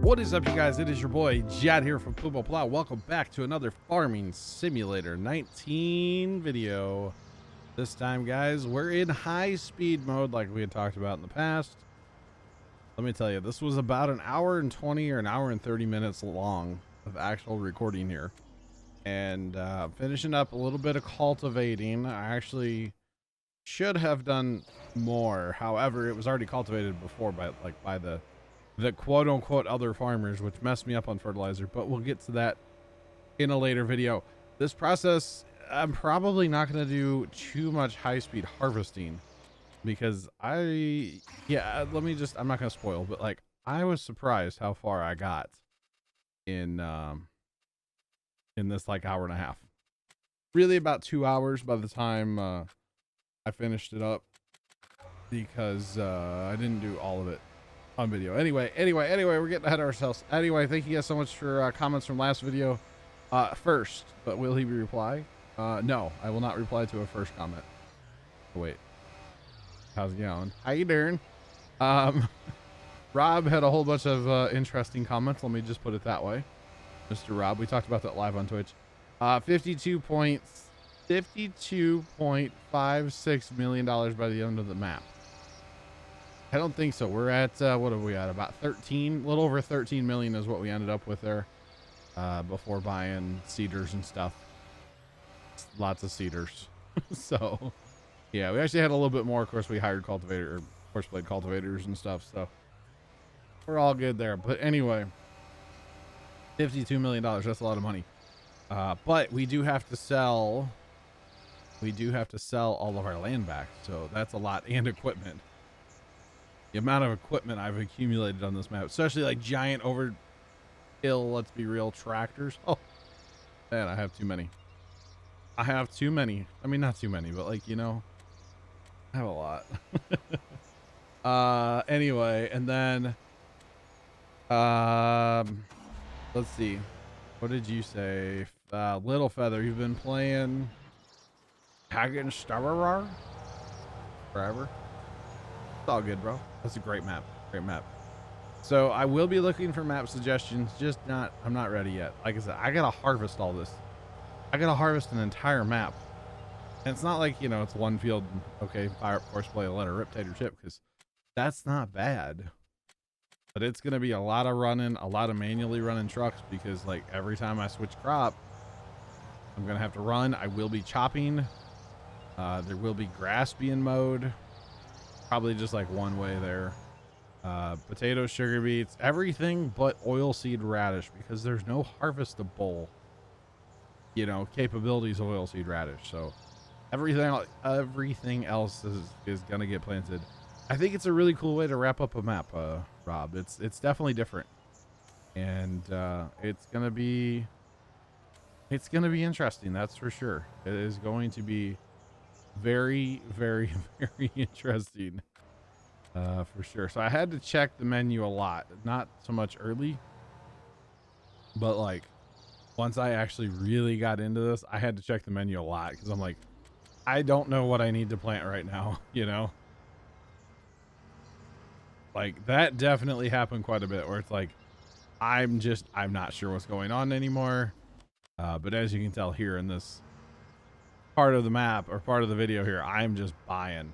What is up, you guys? It is your boy Jad here from Puma Plow. Welcome back to another Farming Simulator 19 video. This time, guys, we're in high speed mode like we had talked about in the past. Let me tell you, this was about an hour and 20 or an hour and 30 minutes long of actual recording here. And finishing up a little bit of cultivating. I actually should have done more. However, it was already cultivated before by the quote unquote other farmers, which messed me up on fertilizer, but we'll get to that in a later video. This process, I'm probably not going to do too much high speed harvesting because I'm not going to spoil, but like I was surprised how far I got in this like hour and a half. Really about 2 hours by the time I finished it up because I didn't do all of it on video. Anyway, we're getting ahead of ourselves. Anyway, thank you guys so much for comments from last video. First, but will he reply? No, I will not reply to a first comment. Oh, wait, how's it going? How you doing? Rob had a whole bunch of interesting comments. Let me just put it that way. Mr. Rob, we talked about that live on Twitch. 52.56 million by the end of the map. I don't think so. We're at what are we at? About 13, a little over 13 million is what we ended up with there before buying seeders and stuff. Lots of seeders. So yeah, we actually had a little bit more. Of course, we hired horse blade cultivators and stuff, so we're all good there. But anyway, $52 million, that's a lot of money. But we do have to sell all of our land back, so that's a lot, and equipment. The amount of equipment I've accumulated on this map, especially like giant overkill, let's be real, tractors. Oh man, I have too many. I mean, not too many, but like, you know, I have a lot. Anyway, and then let's see, what did you say? Little Feather, you've been playing Hagen Starrar forever. It's all good, bro. That's a great map. So I will be looking for map suggestions, I'm not ready yet. Like I said, I gotta harvest all this. I gotta harvest an entire map. And it's not like, you know, it's one field. Okay, fire up horseplay, let her rip tater chip, because that's not bad. But it's gonna be a lot of manually running trucks, because like every time I switch crop, I'm gonna have to run. I will be chopping. There will be grass being mowed. Probably just like one way there. Potatoes, sugar beets, everything but oilseed radish, because there's no harvestable, you know, capabilities of oilseed radish. So everything else is gonna get planted. I think it's a really cool way to wrap up a map, Rob. It's definitely different, and it's gonna be interesting. That's for sure. It is going to be very, very, very interesting, for sure. So I had to check the menu a lot, not so much early, but like once I actually really got into this, I had to check the menu a lot, because I'm like, I don't know what I need to plant right now, you know. Like that definitely happened quite a bit, where it's like I'm not sure what's going on anymore. But as you can tell here in this part of the map, or part of the video here, I'm just buying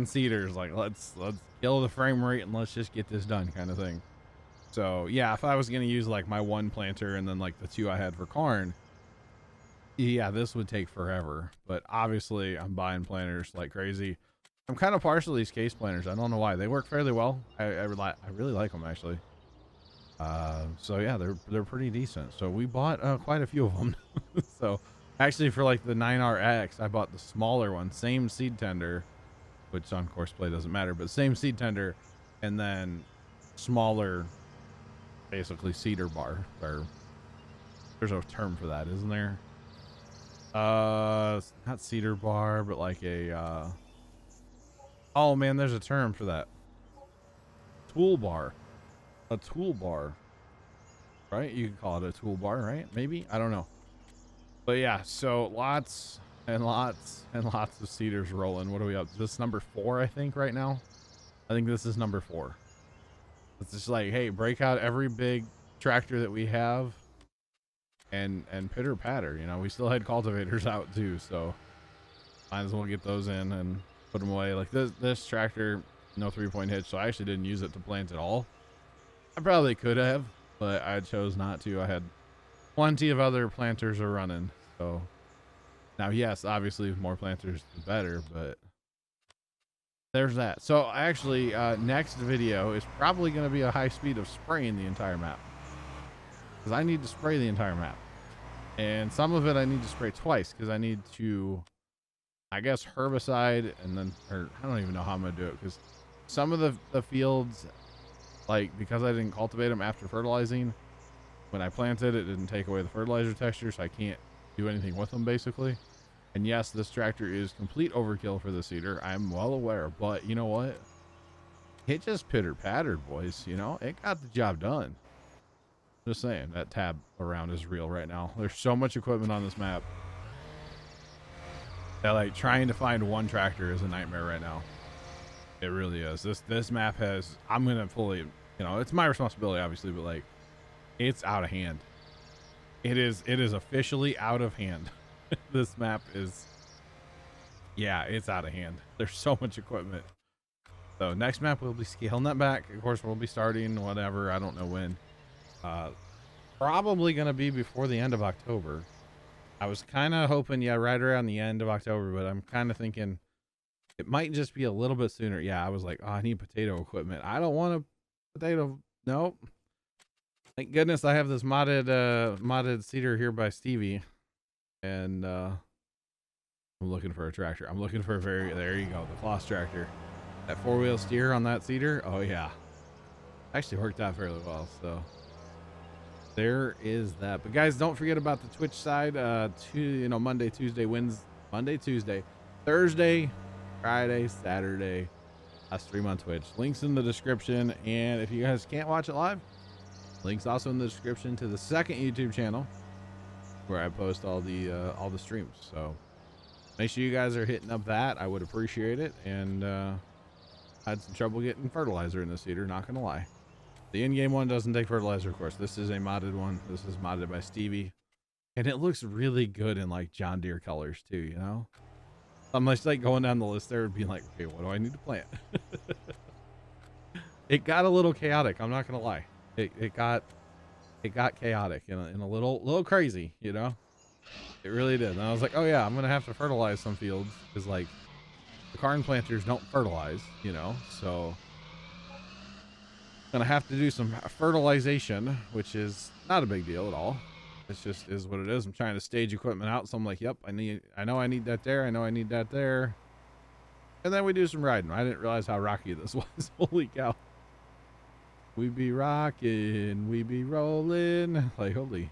seeders. Like let's kill the frame rate and let's just get this done, kind of thing. So yeah, if I was going to use like my one planter and then like the two I had for corn, yeah, this would take forever. But obviously I'm buying planters like crazy. I'm kind of partial to these case planters. I don't know why. They work fairly well. I really like them, actually. So yeah, they're pretty decent. So we bought quite a few of them. So actually, for like the 9RX, I bought the smaller one, same seed tender, which on courseplay doesn't matter, but same seed tender, and then smaller, basically cedar bar. Or there's a term for that, isn't there? Not cedar bar, but like a oh man, there's a term for that. Toolbar. A toolbar, right? You could call it a toolbar, right? Maybe, I don't know. But yeah, so lots and lots and lots of cedars rolling. What are we up? This number 4, I think, right now. I think this is number 4. It's just like, hey, break out every big tractor that we have and pitter patter. You know, we still had cultivators out too, so might as well get those in and put them away. Like this tractor, no 3-point hitch, so I actually didn't use it to plant at all. I probably could have, but I chose not to. I had plenty of other planters are running. So now, yes, obviously more planters the better, but there's that. So actually, next video is probably going to be a high speed of spraying the entire map, because I need to spray the entire map, and some of it I need to spray twice because I need to, I guess, herbicide, and then, or I don't even know how I'm gonna do it, because some of the fields, like, because I didn't cultivate them after fertilizing, when I planted it didn't take away the fertilizer texture, so I can't do anything with them basically. And yes, this tractor is complete overkill for the seeder, I'm well aware, but you know what, it just pitter pattered, boys. You know, it got the job done. Just saying, that tab around is real right now. There's so much equipment on this map that, like, trying to find one tractor is a nightmare right now. It really is. This map has, I'm gonna fully, you know, it's my responsibility obviously, but like, it's out of hand. It is officially out of hand. This map is, yeah, it's out of hand. There's so much equipment. So next map we'll be scaling that back. Of course, we'll be starting whatever, I don't know when. Probably gonna be before the end of October. I was kind of hoping, yeah, right around the end of October, but I'm kind of thinking it might just be a little bit sooner. Yeah, I was like, oh, I need potato equipment. I don't want a potato. Nope. Thank goodness I have this modded seeder here by Stevie, and I'm looking for a tractor. I'm looking for a there you go, the Floss tractor. That 4-wheel steer on that seeder. Oh yeah, actually worked out fairly well. So there is that. But guys, don't forget about the Twitch side. Monday, Tuesday, Monday, Tuesday, Thursday, Friday, Saturday. I stream on Twitch. Links in the description. And if you guys can't watch it live, links also in the description to the second YouTube channel where I post all the streams. So make sure you guys are hitting up that. I would appreciate it. And I had some trouble getting fertilizer in the seeder, not gonna lie. The in-game one doesn't take fertilizer, of course. This is a modded one. This is modded by Stevie, and it looks really good in like John Deere colors too, you know. I'm just like going down the list there and being like, okay, what do I need to plant? It got a little chaotic, I'm not gonna lie. It got chaotic and a little crazy, you know. It really did. And I was like, oh yeah, I'm gonna have to fertilize some fields because like the corn planters don't fertilize, you know. So gonna have to do some fertilization, which is not a big deal at all. It's just is what it is. I'm trying to stage equipment out, so I'm like, yep, I know I need that there, I know I need that there, and then we do some riding. I didn't realize how rocky this was. Holy cow, we be rocking, we be rolling, like holy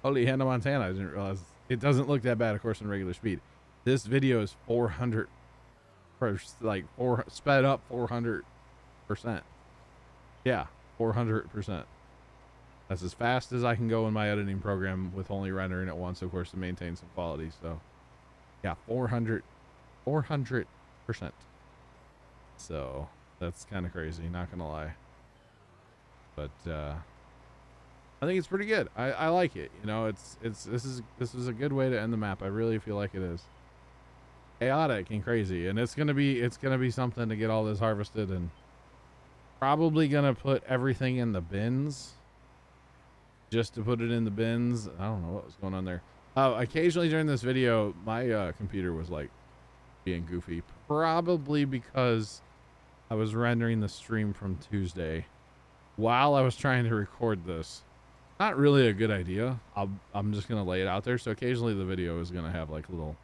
Hannah Montana. I didn't realize it doesn't look that bad, of course, in regular speed. This video is 400 sped up 400%. Yeah, 400%. That's as fast as I can go in my editing program with only rendering at once, of course, to maintain some quality. So yeah, 400%. So that's kind of crazy, not gonna lie. But I think it's pretty good. I like it. You know, this is a good way to end the map. I really feel like it is chaotic and crazy, and it's gonna be something to get all this harvested, and probably gonna put everything in the bins just to put it in the bins. I don't know what was going on there. Occasionally during this video, my computer was like being goofy, probably because I was rendering the stream from Tuesday while I was trying to record this. Not really a good idea. I'm just gonna lay it out there. So occasionally the video is gonna have like little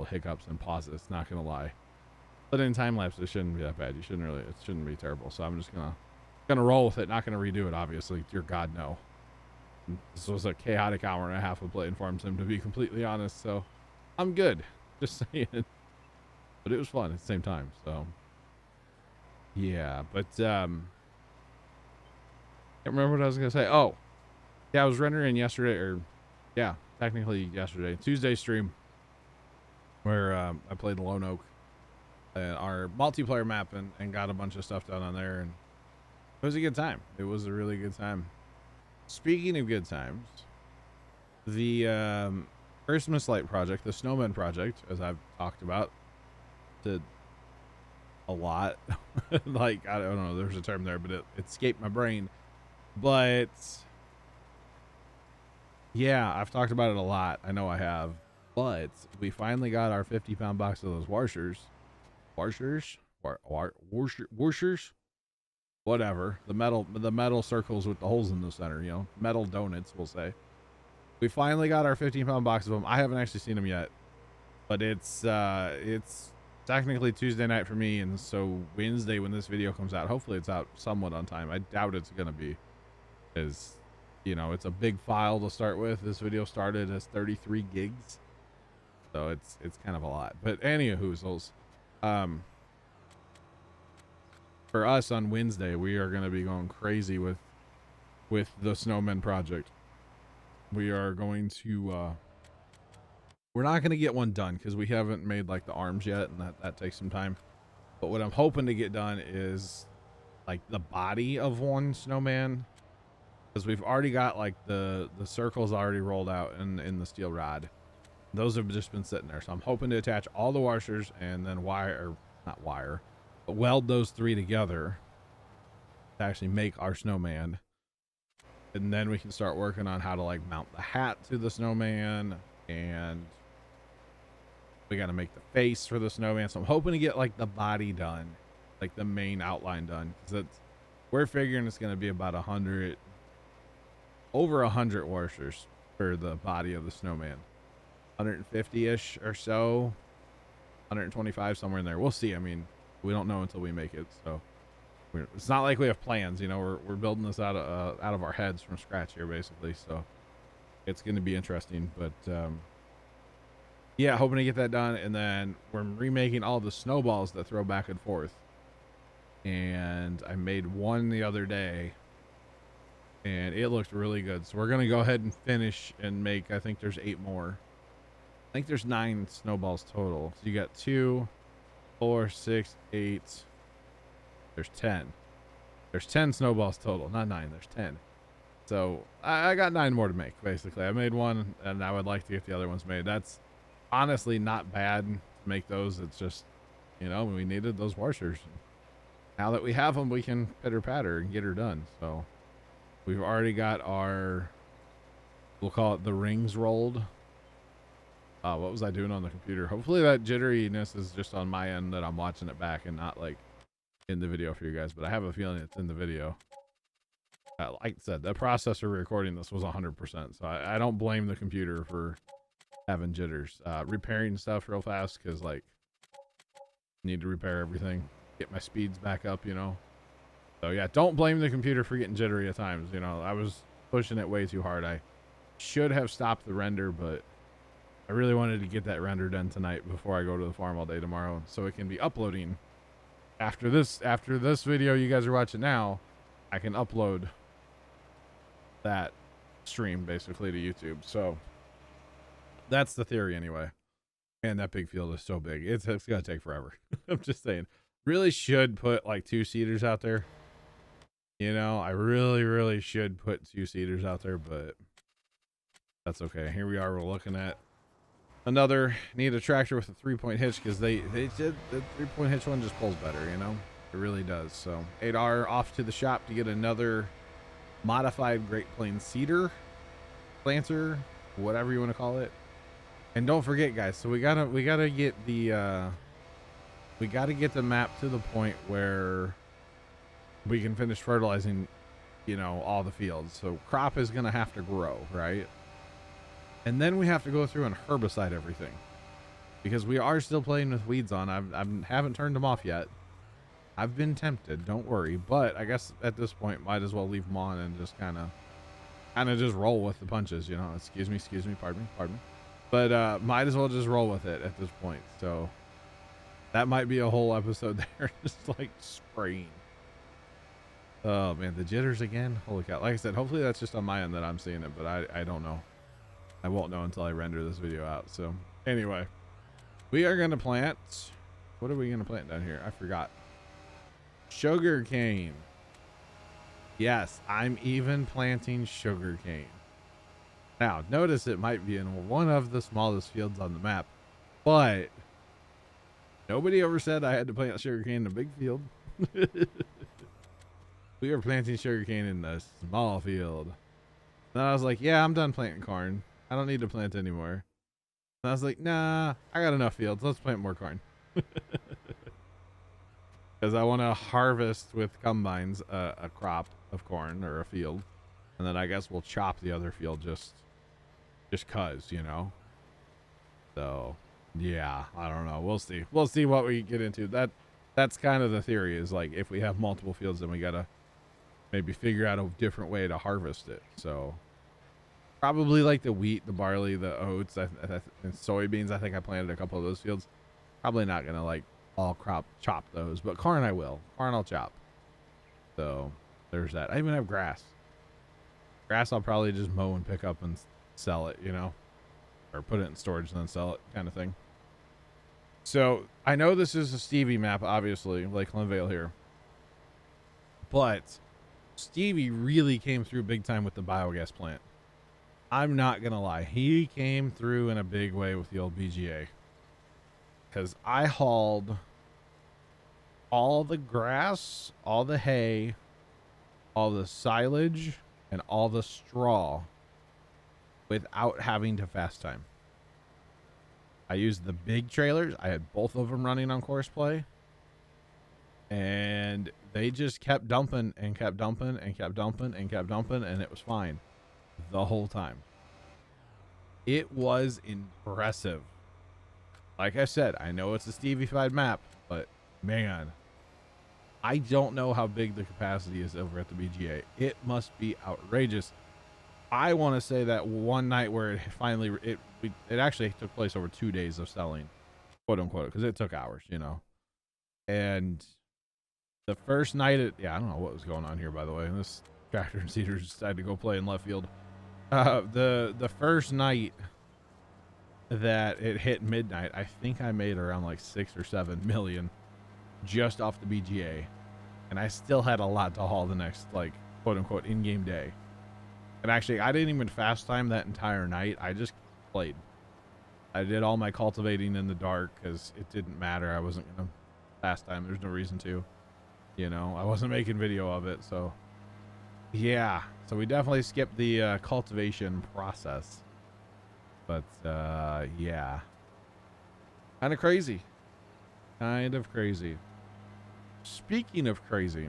hiccups and pauses, not gonna lie. But in time lapse, it shouldn't be that bad. It shouldn't be terrible. So I'm just gonna roll with it. Not gonna redo it, obviously. Dear God, no. This was a chaotic hour and a half of playing Farm Sim, to be completely honest. So I'm good. Just saying. But it was fun at the same time. So yeah. But can't remember what I was gonna say. Oh, yeah, I was rendering yesterday, or yeah, technically yesterday, Tuesday stream, where I played Lone Oak, our multiplayer map, and got a bunch of stuff done on there, and It was a good time. It was a really good time. Speaking of good times, the Christmas light project, the snowman project, as I've talked about to a lot, like, I don't know, there's a term there, but it escaped my brain. But yeah, I've talked about it a lot. I know I have. But we finally got our 50-pound box of those washers. Washers? Washers? Whatever. The metal circles with the holes in the center, you know, metal donuts, we'll say. We finally got our 15-pound box of them. I haven't actually seen them yet, but it's technically Tuesday night for me, and so Wednesday when this video comes out, hopefully it's out somewhat on time. I doubt it's gonna be, because, you know, it's a big file to start with. This video started as 33 gigs, so it's kind of a lot. But anywhoozles, for us on Wednesday, we are going to be going crazy with the snowman project. We are going to we're not going to get one done because we haven't made like the arms yet, and that takes some time. But what I'm hoping to get done is like the body of one snowman, because we've already got like the circles already rolled out in the steel rod. Those have just been sitting there, so I'm hoping to attach all the washers and then weld those three together to actually make our snowman. And then we can start working on how to like mount the hat to the snowman, and we got to make the face for the snowman. So I'm hoping to get like the body done, like the main outline done, because we're figuring it's going to be about over 100 washers for the body of the snowman. 150-ish or so, 125, somewhere in there. We'll see. I mean, we don't know until we make it, so it's not like we have plans, you know. We're building this out of our heads from scratch here, basically. So it's going to be interesting. But yeah, hoping to get that done, and then we're remaking all the snowballs that throw back and forth. And I made one the other day, and it looked really good. So we're going to go ahead and finish and make. I think there's 8 more. I think there's 9 snowballs total. So you got 2, 4, 6, 8. There's 10. There's 10 snowballs total, not 9. There's 10. So I got 9 more to make. Basically, I made one, and I would like to get the other ones made. That's honestly not bad to make those. It's just, you know, we needed those washers. Now that we have them, we can pitter patter and get her done. So we've already got our, we'll call it the rings rolled. What was I doing on the computer? Hopefully that jitteriness is just on my end, that I'm watching it back and not like in the video for you guys, but I have a feeling it's in the video. Like I said, the processor recording this was 100%, so I don't blame the computer for having jitters. Repairing stuff real fast, because like need to repair everything, get my speeds back up, you know. So yeah, don't blame the computer for getting jittery at times. You know, I was pushing it way too hard. I should have stopped the render, but I really wanted to get that render done tonight before I go to the farm all day tomorrow, so it can be uploading after this video you guys are watching now. I can upload that stream basically to YouTube. So that's the theory anyway. Man, that big field is so big. It's gonna take forever. I'm just saying. Really should put like 2-seaters out there. You know, I really should put 2-seaters out there, but that's okay. Here we are. We're looking at another. Need a tractor with a 3-point hitch, because they did the 3-point hitch one just pulls better, you know. It really does. So 8R off to the shop to get another modified Great Plains seeder, planter, whatever you want to call it. And don't forget, guys, so we gotta get the map to the point where we can finish fertilizing, you know, all the fields. So crop is gonna have to grow, right? And then we have to go through and herbicide everything, because we are still playing with weeds on. I haven't turned them off yet. I've been tempted, don't worry, but I guess at this point might as well leave them on and just kind of just roll with the punches, you know. Excuse me, pardon me. But might as well just roll with it at this point. So that might be a whole episode there, just like spraying. Oh man, the jitters again. Holy cow. Like I said, hopefully that's just on my end that I'm seeing it, but I don't know. I won't know until I render this video out. So anyway, we are going to plant. What are we going to plant down here? I forgot. Sugar cane. Yes, I'm even planting sugarcane. Now, notice it might be in one of the smallest fields on the map, but nobody ever said I had to plant sugarcane in a big field. We were planting sugarcane in a small field. And I was like, yeah, I'm done planting corn. I don't need to plant anymore. And I was like, nah, I got enough fields. Let's plant more corn. Because I want to harvest with combines a crop of corn or a field. And then I guess we'll chop the other field just cause, you know. So yeah, I don't know. We'll see. We'll see what we get into. That's kind of the theory, is like if we have multiple fields, then we gotta maybe figure out a different way to harvest it. So probably like the wheat, the barley, the oats, and soybeans. I think I planted a couple of those fields. Probably not gonna like all chop those, but corn I will. Corn I'll chop. So there's that. I even have grass. Grass I'll probably just mow and pick up and sell it, you know, or put it in storage and then sell it, kind of thing. So I know this is a Stevie map, obviously, Lakeland Vale here, but Stevie really came through big time with the biogas plant. I'm not gonna lie, he came through in a big way with the old BGA, because I hauled all the grass, all the hay, all the silage, and all the straw without having to fast time. I used the big trailers. I had both of them running on course play, and they just kept dumping and kept dumping and kept dumping and kept dumping, and it was fine the whole time. It was impressive. Like I said, I know it's a Stevie-fied map, but man, I don't know how big the capacity is over at the BGA. It must be outrageous. I want to say that one night where it finally, it actually took place over 2 days of selling, quote unquote, because it took hours, you know. And the first night, yeah, I don't know what was going on here, by the way. This tractor and seeder decided to go play in left field. The first night that it hit midnight, I think I made around like 6 or 7 million just off the BGA, and I still had a lot to haul the next, like, quote unquote, in-game day. And actually, I didn't even fast time that entire night. I just played. I did all my cultivating in the dark because it didn't matter. I wasn't gonna fast time. There's no reason to, you know. I wasn't making video of it, so yeah. So we definitely skipped the cultivation process, but yeah, kind of crazy. Kind of crazy. Speaking of crazy,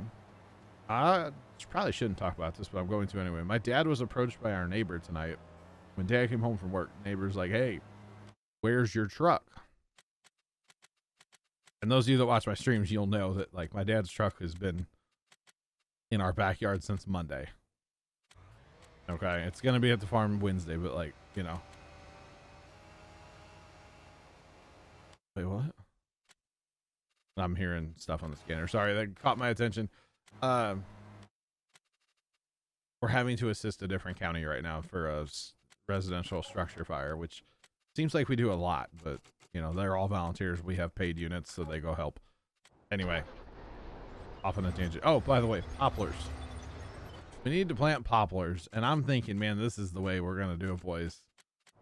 I probably shouldn't talk about this, but I'm going to anyway. My dad was approached by our neighbor tonight. When Dad came home from work, neighbor's like, hey, where's your truck? And those of you that watch my streams, you'll know that, like, my dad's truck has been in our backyard since Monday. Okay, it's going to be at the farm Wednesday, but, like, you know. Wait, what? I'm hearing stuff on the scanner. Sorry, that caught my attention. We're having to assist a different county right now for a residential structure fire, which seems like we do a lot, but, you know, they're all volunteers. We have paid units, so they go help. Anyway, off on a tangent. Oh, by the way, poplars. We need to plant poplars, and I'm thinking, man, this is the way we're going to do it, boys.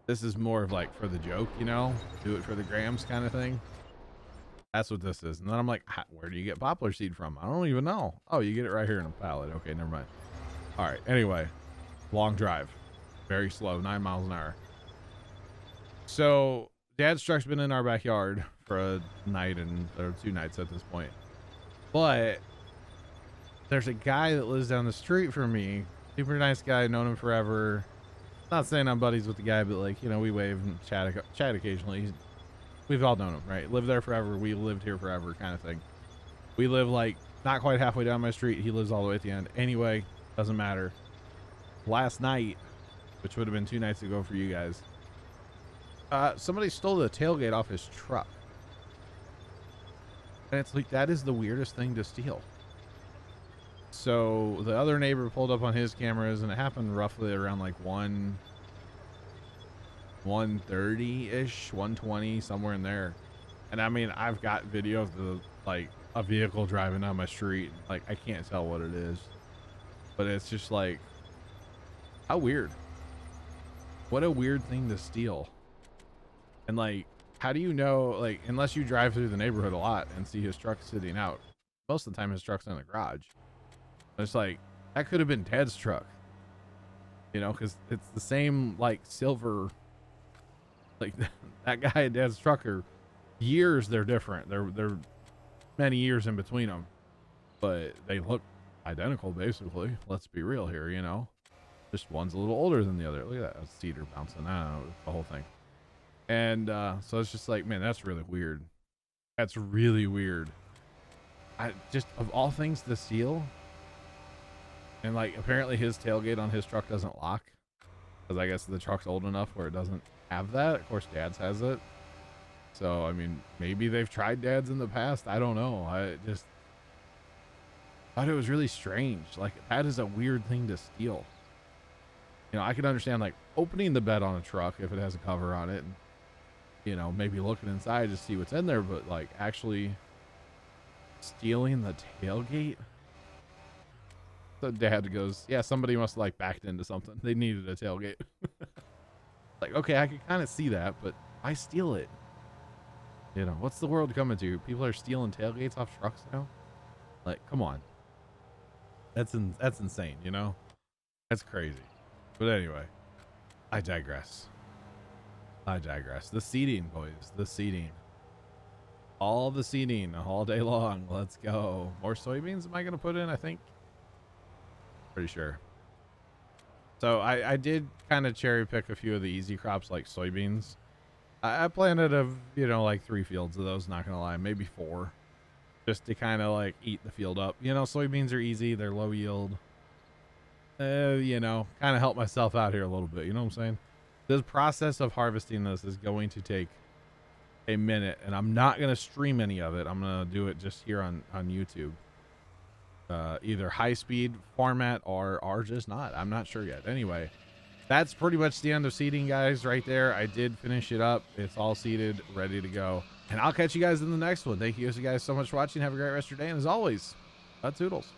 This is more of like for the joke, you know, do it for the grams kind of thing. That's what this is. And then I'm like, where do you get poplar seed from? I don't even know. Oh, you get it right here in a pallet. Okay, never mind. All right. Anyway, long drive, very slow, 9 miles an hour. So Dad's truck's been in our backyard for a night or 2 nights at this point. But there's a guy that lives down the street from me. Super nice guy, known him forever. Not saying I'm buddies with the guy, but, like, you know, we wave and chat occasionally. We've all known him, right? Lived there forever. We lived here forever, kind of thing. We live, like, not quite halfway down my street. He lives all the way at the end. Anyway, doesn't matter. Last night, which would have been 2 nights ago for you guys, somebody stole the tailgate off his truck. And it's like, that is the weirdest thing to steal. So the other neighbor pulled up on his cameras, and it happened roughly around like 1:30-ish, 1:20, somewhere in there. And I mean, I've got video of the, like, a vehicle driving down my street. Like, I can't tell what it is. But it's just like, how weird. What a weird thing to steal. And like, how do you know, like, unless you drive through the neighborhood a lot and see his truck sitting out, most of the time his truck's in the garage. It's like, that could have been Dad's truck, you know, because it's the same, like, silver, like, that guy and Dad's truck are years, they're different. They're many years in between them, but they look identical, basically. Let's be real here, you know. Just one's a little older than the other. Look at that, a cedar bouncing out, the whole thing. And so it's just like, man, that's really weird. That's really weird. I just, of all things to steal, and like apparently his tailgate on his truck doesn't lock, because I guess the truck's old enough where it doesn't have that. Of course, Dad's has it. So I mean, maybe they've tried Dad's in the past. I don't know. I just thought it was really strange. Like, that is a weird thing to steal. You know, I can understand like opening the bed on a truck if it has a cover on it, and, you know, maybe looking inside to see what's in there, but like actually stealing the tailgate. So Dad goes, yeah, somebody must have like backed into something. They needed a tailgate. Like, okay, I can kind of see that, but why steal it? You know, what's the world coming to? People are stealing tailgates off trucks now? Like, come on. That's insane, you know? That's crazy. But anyway, I digress. The seating, boys. The seating. All the seating all day long. Let's go. More soybeans am I going to put in, I think? Pretty sure. So I did kind of cherry pick a few of the easy crops like soybeans. I planted you know, like 3 fields of those, not going to lie. Maybe 4. Just to kind of like eat the field up. You know, soybeans are easy. They're low yield. You know, kind of help myself out here a little bit. You know what I'm saying? The process of harvesting this is going to take a minute, and I'm not going to stream any of it. I'm going to do it just here on YouTube. Either high speed format or just not. I'm not sure yet. Anyway, that's pretty much the end of seeding, guys, right there. I did finish it up. It's all seeded, ready to go. And I'll catch you guys in the next one. Thank you guys so much for watching. Have a great rest of your day. And as always, toodles.